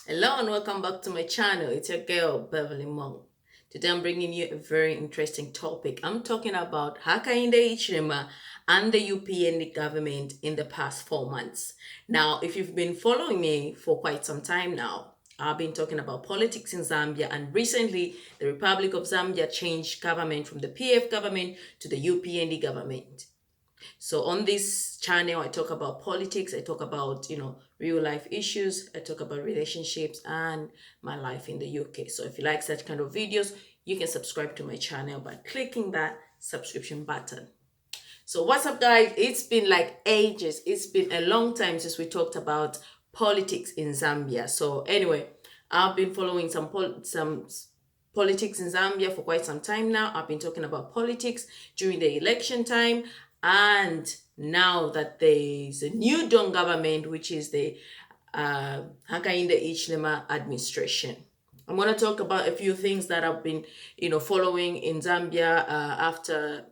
Hello and welcome back to my channel. It's your girl Beverly Monk. Today I'm bringing you a very interesting topic. I'm talking about Hakainde Hichilema and the UPND government in the past 4 months. Now, if you've been following me for quite some time now, I've been talking about politics in Zambia, and recently the Republic of Zambia changed government from the PF government to the UPND government. So on this channel, I talk about politics, I talk about, real life issues, I talk about relationships and my life in the UK. So if you like such kind of videos, you can subscribe to my channel by clicking that subscription button. So what's up, guys? It's been like ages. It's been a long time since we talked about politics in Zambia. So anyway, I've been following some politics in Zambia for quite some time now. I've been talking about politics during the election time, and now that there's a new Don government, which is the Hakainde Hichilema administration. I'm going to talk about a few things that I've been, following in Zambia after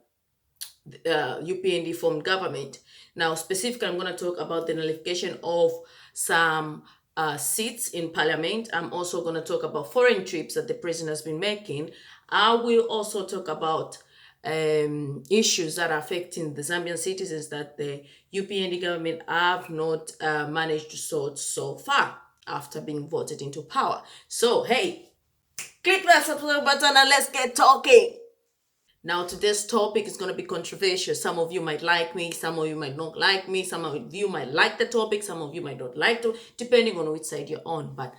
UPND formed government. Now, specifically, I'm going to talk about the nullification of some seats in parliament. I'm also going to talk about foreign trips that the president has been making. I will also talk about issues that are affecting the Zambian citizens that the UPND government have not managed to sort so far after being voted into power. So, hey, click that subscribe button and let's get talking. Now, today's topic is going to be controversial. Some of you might like me, some of you might not like me, some of you might like the topic, some of you might not like it, depending on which side you're on. But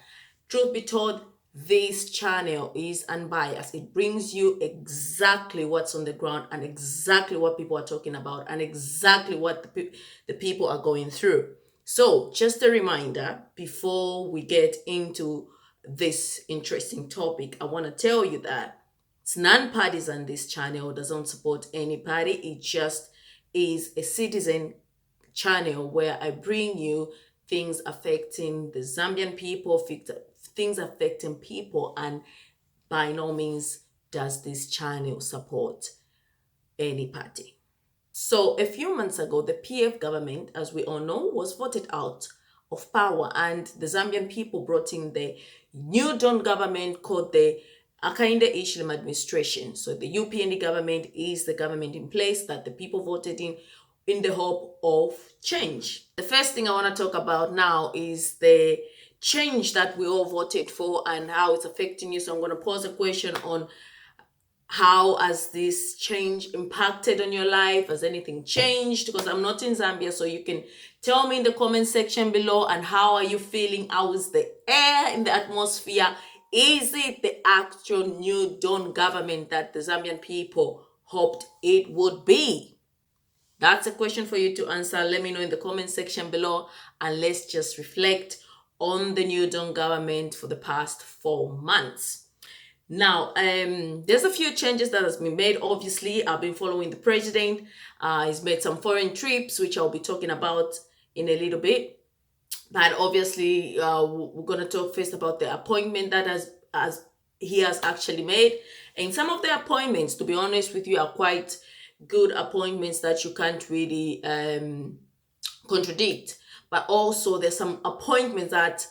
truth be told, this channel is unbiased. It brings you exactly what's on the ground and exactly what people are talking about and exactly what the people are going through. So, just a reminder before we get into this interesting topic, I want to tell you that it's non-partisan. This channel doesn't support any party. It just is a citizen channel where I bring you things affecting the Zambian people, things affecting people, and by no means does this channel support any party. So a few months ago, the PF government, as we all know, was voted out of power, and the Zambian people brought in the new Dawn government called the Hakainde Hichilema administration. So the UPND government is the government in place that the people voted in the hope of change. The first thing I want to talk about now is the change that we all voted for and how it's affecting you. So I'm going to pose a question on how has this change impacted on your life? Has anything changed? Because I'm not in Zambia, so you can tell me in the comment section below. And how are you feeling? How is the air in the atmosphere? Is it the actual new Dawn government that the Zambian people hoped it would be? That's a question for you to answer. Let me know in the comment section below, and let's just reflect on the new Dawn government for the past 4 months. Now, there's a few changes that has been made. Obviously, I've been following the president. He's made some foreign trips, which I'll be talking about in a little bit. But obviously, we're going to talk first about the appointment that he has actually made. And some of the appointments, to be honest with you, are quite good appointments that you can't really contradict. But also, there's some appointments that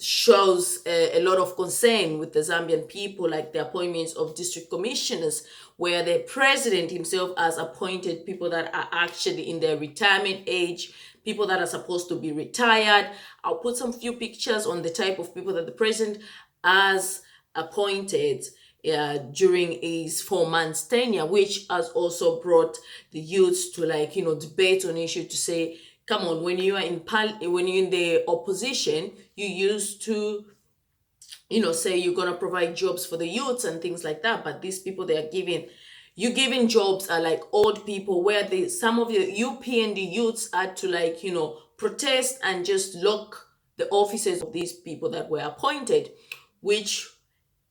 shows a lot of concern with the Zambian people, like the appointments of district commissioners, where the president himself has appointed people that are actually in their retirement age, people that are supposed to be retired. I'll put some few pictures on the type of people that the president has appointed during his 4 months tenure, which has also brought the youths to debate on issue to say, come on, when you're in the opposition, you used to say you're gonna provide jobs for the youths and things like that. But these people they are giving jobs are like old people, where some of the UPND youths had to protest and just lock the offices of these people that were appointed, which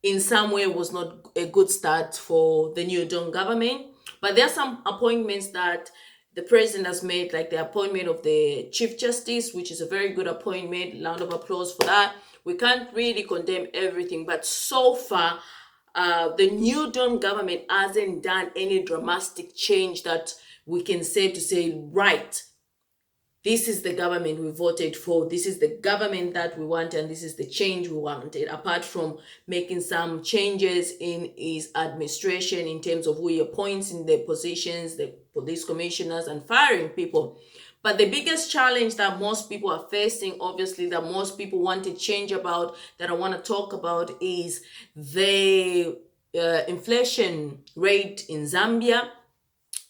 in some way was not a good start for the new Dawn government. But there are some appointments that the president has made, like the appointment of the Chief Justice, which is a very good appointment. Round of applause for that. We can't really condemn everything, but so far, the new Dawn government hasn't done any dramatic change that we can say, right, this is the government we voted for, this is the government that we want, and this is the change we wanted, apart from making some changes in his administration in terms of who he appoints in the positions, the police commissioners, and firing people. But the biggest challenge that most people are facing, obviously, that most people want to change about, that I want to talk about, is the inflation rate in Zambia,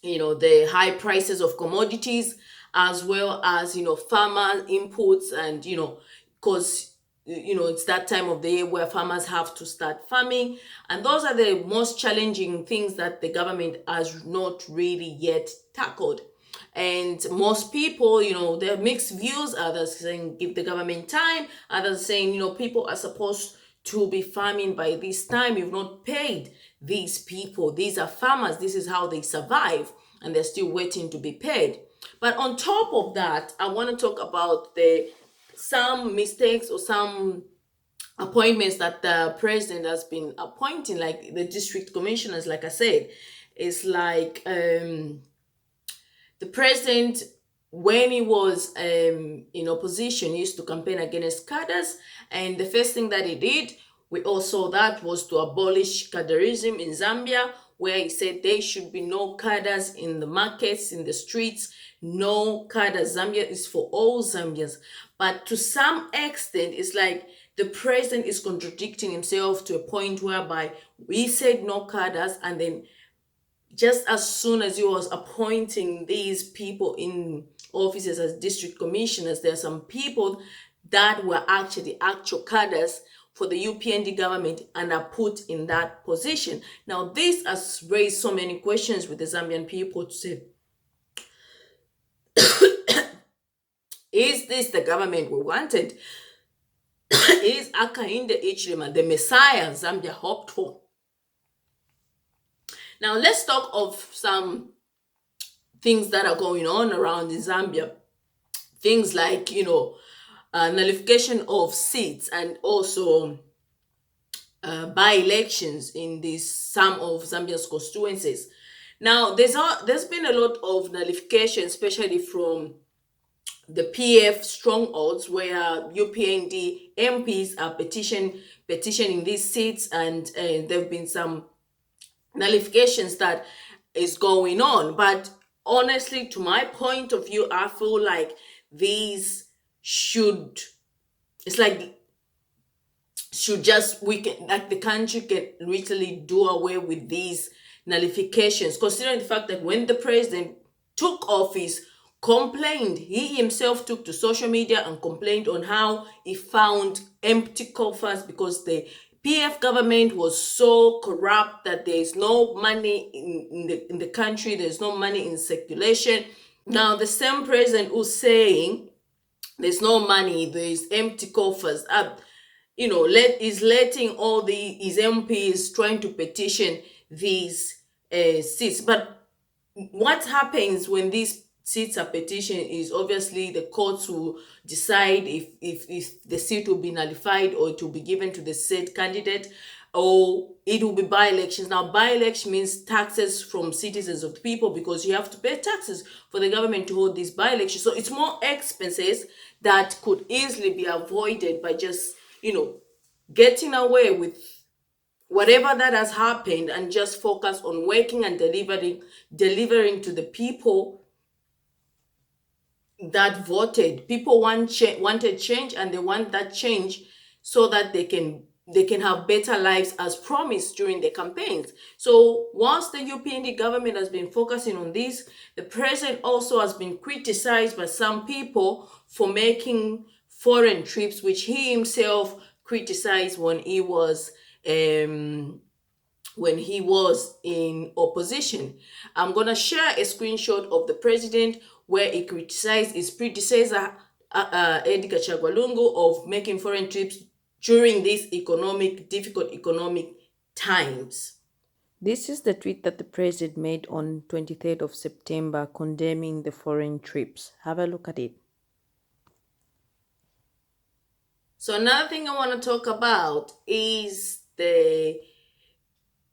the high prices of commodities, as well as farmer inputs, and because it's that time of the year where farmers have to start farming, and those are the most challenging things that the government has not really yet tackled. And most people, there are mixed views. Others saying give the government time, others saying people are supposed to be farming by this time. You've not paid these people. These are farmers. This is how they survive, and they're still waiting to be paid. But on top of that, I want to talk about some mistakes or some appointments that the president has been appointing, like the district commissioners. Like I said, it's like the president, when he was in opposition, used to campaign against cadres, and the first thing that he did, we all saw that, was to abolish cadreism in Zambia, where he said there should be no cadres in the markets, in the streets, no cadres. Zambia is for all Zambians. But to some extent, it's like the president is contradicting himself to a point whereby we said no cadres, and then just as soon as he was appointing these people in offices as district commissioners, there are some people that were actually actual cadres for the UPND government and are put in that position. Now, this has raised so many questions with the Zambian people to say, is this the government we wanted? Is Hakainde Hichilema the Messiah Zambia hoped for? Now, let's talk of some things that are going on around in Zambia. Things like, nullification of seats, and also by-elections in some of Zambia's constituencies. Now, there's been a lot of nullification, especially from the PF strongholds, where UPND MPs are petitioning these seats, and there have been some nullifications that is going on. But honestly, to my point of view, I feel like these should the country can literally do away with these nullifications, considering the fact that when the president took office, he himself took to social media and complained on how he found empty coffers because the PF government was so corrupt that there is no money in the country, there's no money in circulation. Now, the same president who's saying there's no money, there's empty coffers, is letting all his MPs trying to petition these seats. But what happens when these seats are petitioned is obviously the courts will decide if the seat will be nullified or it will be given to the said candidate, or it will be by-elections. Now, by-election means taxes from citizens of the people, because you have to pay taxes for the government to hold these by-elections. So it's more expenses that could easily be avoided by just, getting away with whatever that has happened and just focus on working and delivering to the people that voted. People wanted change, and they want that change so that they can have better lives as promised during the campaigns. So once the UPND government has been focusing on this, the president also has been criticized by some people for making foreign trips, which he himself criticized when he was in opposition. I'm going to share a screenshot of the president where he criticized his predecessor, Edgar Chagwalungu, of making foreign trips during these difficult economic times. This is the tweet that the president made on 23rd of September condemning the foreign trips. Have a look at it. So another thing I want to talk about is the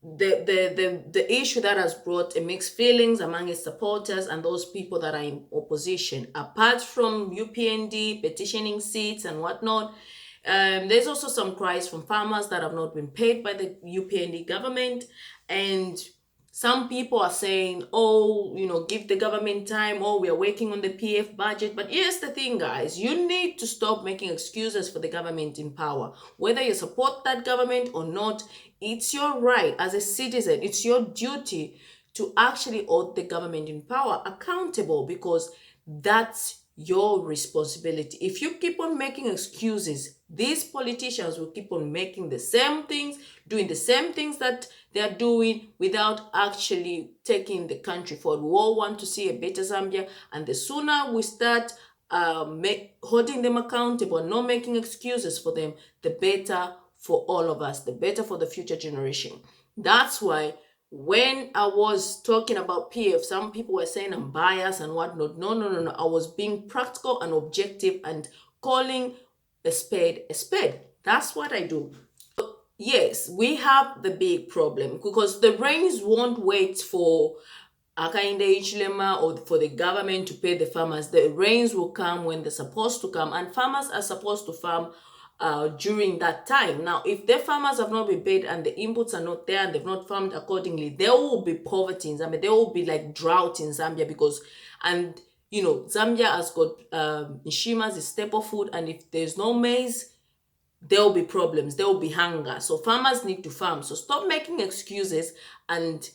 the issue that has brought a mixed feelings among its supporters and those people that are in opposition. Apart from UPND petitioning seats and whatnot, there's also some cries from farmers that have not been paid by the UPND government, and some people are saying, oh, give the government time, oh, we are working on the PF budget. But here's the thing, guys, you need to stop making excuses for the government in power. Whether you support that government or not, it's your right as a citizen, it's your duty to actually hold the government in power accountable, because that's your responsibility. If you keep on making excuses, these politicians will keep on making the same things, doing the same things that they are doing without actually taking the country forward. We all want to see a better Zambia, and the sooner we start holding them accountable and not making excuses for them, the better for all of us, the better for the future generation. That's why when I was talking about PF, some people were saying I'm biased and whatnot. No. I was being practical and objective and calling a spade a spade. That's what I do. Yes, we have the big problem because the rains won't wait for Hakainde Hichilema or for the government to pay the farmers. The rains will come when they're supposed to come, and farmers are supposed to farm during that time. Now, if the farmers have not been paid and the inputs are not there and they've not farmed accordingly, there will be poverty in Zambia. There will be like drought in Zambia because, and Zambia has got Nshima as a staple food, and if there's no maize, there will be problems. There will be hunger. So farmers need to farm. So stop making excuses and,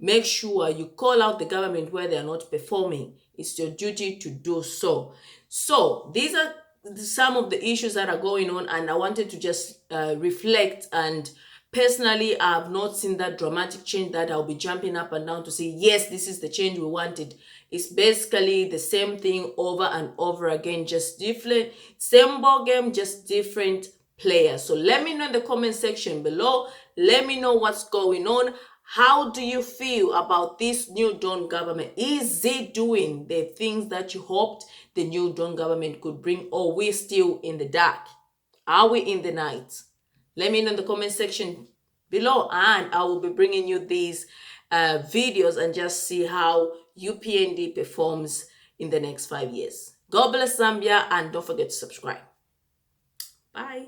make sure you call out the government where they are not performing. It's your duty to do so. So these are some of the issues that are going on, and I wanted to just reflect. And personally, I have not seen that dramatic change that I'll be jumping up and down to say, yes, this is the change we wanted. It's basically the same thing over and over again, just different, same ball game, just different players. So let me know in the comment section below. Let me know what's going on. How do you feel about this New Dawn government? Is it doing the things that you hoped the New Dawn government could bring, or are we still in the dark? Are we in the night? Let me know in the comment section below, and I will be bringing you these videos and just see how UPND performs in the next 5 years. God bless Zambia, and don't forget to subscribe. Bye.